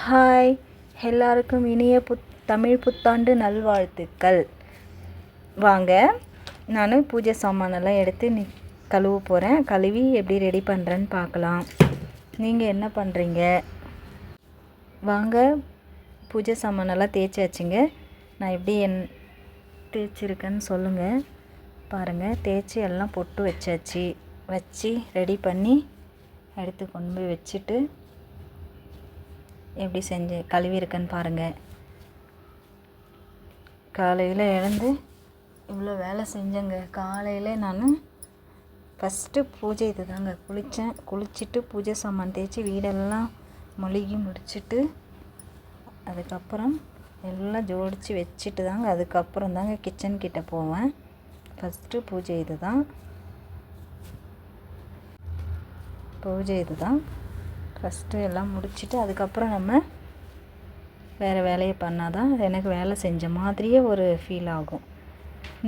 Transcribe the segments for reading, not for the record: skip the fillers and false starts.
Hi, எல்லாருக்கும் இனிய தமிழ் புத்தாண்டு நல்வாழ்த்துக்கள். வாங்க, நான் பூஜை சாமானெல்லாம் எடுத்து கழுவ போகிறேன். கழுவி எப்படி ரெடி பண்ணுறேன்னு பார்க்கலாம். நீங்கள் என்ன பண்ணுறீங்க? வாங்க, பூஜை சாமானெல்லாம் தேய்ச்சாச்சுங்க. நான் எப்படி தேய்ச்சிருக்கேன்னு சொல்லுங்கள். பாருங்கள், தேய்ச்சி எல்லாம் பொட்டு வச்சு ரெடி பண்ணி எடுத்து கொண்டு போய் வச்சுட்டு எப்படி கழுவிருக்கேன்னு பாருங்கள். காலையில் எழுந்து இவ்வளோ வேலை செஞ்சேங்க. காலையில் நான் ஃபஸ்ட்டு பூஜை இது தாங்க குளிச்சுட்டு பூஜை சாமான் தேய்ச்சி வீடெல்லாம் மொழுகி முடிச்சுட்டு அதுக்கப்புறம் எல்லாம் ஜோடித்து வச்சுட்டு தாங்க அதுக்கப்புறம் தாங்க கிச்சன் கிட்டே போவேன். ஃபஸ்ட்டு பூஜை இது தான் ஃபஸ்ட்டு எல்லாம் முடிச்சுட்டு அதுக்கப்புறம் நம்ம வேறு வேலையை பண்ணால் தான் எனக்கு வேலை செஞ்ச மாதிரியே ஒரு ஃபீல் ஆகும்.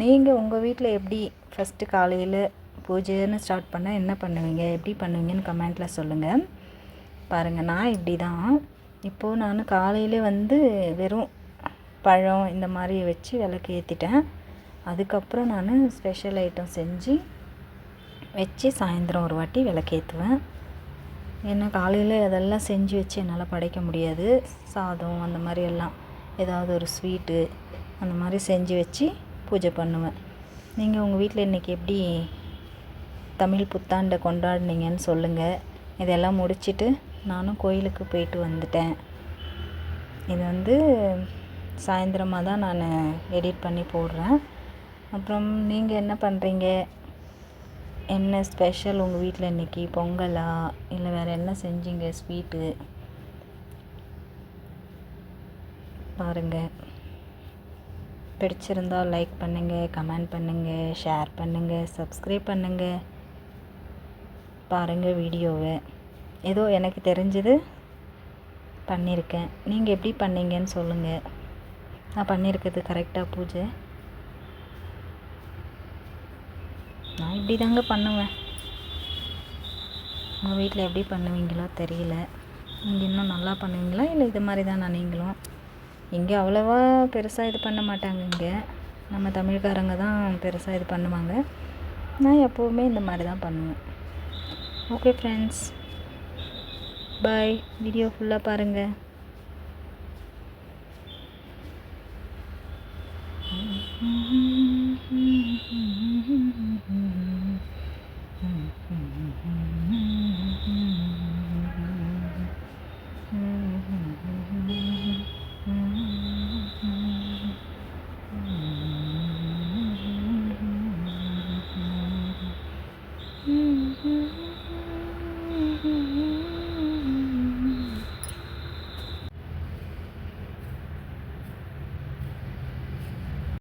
நீங்கள் உங்கள் வீட்டில் எப்படி ஃபஸ்ட்டு காலையில் பூஜைன்னு ஸ்டார்ட் பண்ணால் என்ன பண்ணுவீங்க, எப்படி பண்ணுவீங்கன்னு கமெண்ட்டில் சொல்லுங்கள். பாருங்கள், நான் இப்படி தான். இப்போது நான் காலையில் வெறும் பழம் இந்த மாதிரி வச்சு விளக்கு ஏற்றிட்டேன். அதுக்கப்புறம் நான் ஸ்பெஷல் ஐட்டம் செஞ்சு வச்சு சாயந்தரம் ஒரு வாட்டி விளக்கேற்றுவேன். ஏன்னா காலையில் அதெல்லாம் செஞ்சு வச்சு என்னால் படைக்க முடியாது. சாதம் அந்த மாதிரி எல்லாம் ஏதாவது ஒரு ஸ்வீட்டு அந்த மாதிரி செஞ்சு வச்சு பூஜை பண்ணுவேன். நீங்கள் உங்கள் வீட்டில் இன்றைக்கி எப்படி தமிழ் புத்தாண்டை கொண்டாடினீங்கன்னு சொல்லுங்கள். இதெல்லாம் முடிச்சுட்டு நானும் கோயிலுக்கு போயிட்டு வந்துட்டேன். இது சாயந்தரமாக தான் நான் எடிட் பண்ணி போடுறேன். அப்புறம் நீங்கள் என்ன பண்ணுறீங்க? என்ன ஸ்பெஷல் உங்கள் வீட்டில் இன்றைக்கி? பொங்கலா இல்லை வேறு என்ன செஞ்சீங்க ஸ்வீட்டு? பாருங்கள், பிடிச்சிருந்தால் லைக் பண்ணுங்கள், கமெண்ட் பண்ணுங்கள், ஷேர் பண்ணுங்கள், சப்ஸ்கிரைப் பண்ணுங்கள். பாருங்கள் வீடியோவை. ஏதோ எனக்கு தெரிஞ்சது பண்ணியிருக்கேன். நீங்கள் எப்படி பண்ணீங்கன்னு சொல்லுங்கள். நான் பண்ணியிருக்கிறது கரெக்டாக பூஜை? நான் இப்படி தாங்க பண்ணுவேன். உங்கள் வீட்டில் எப்படி பண்ணுவீங்களோ தெரியல. நீங்கள் இன்னும் நல்லா பண்ணுவீங்களா இல்லை இது மாதிரி தான் நீங்களும்? இங்கே அவ்வளோவா பெருசாக இது பண்ண மாட்டாங்க. இங்கே நம்ம தமிழ்காரங்க தான் பெருசாக இது பண்ணுவாங்க. நான் எப்போவுமே இந்த மாதிரி தான் பண்ணுவேன். ஓகே ஃப்ரெண்ட்ஸ், பாய். வீடியோ ஃபுல்லாக பாருங்கள். Mm-hmm.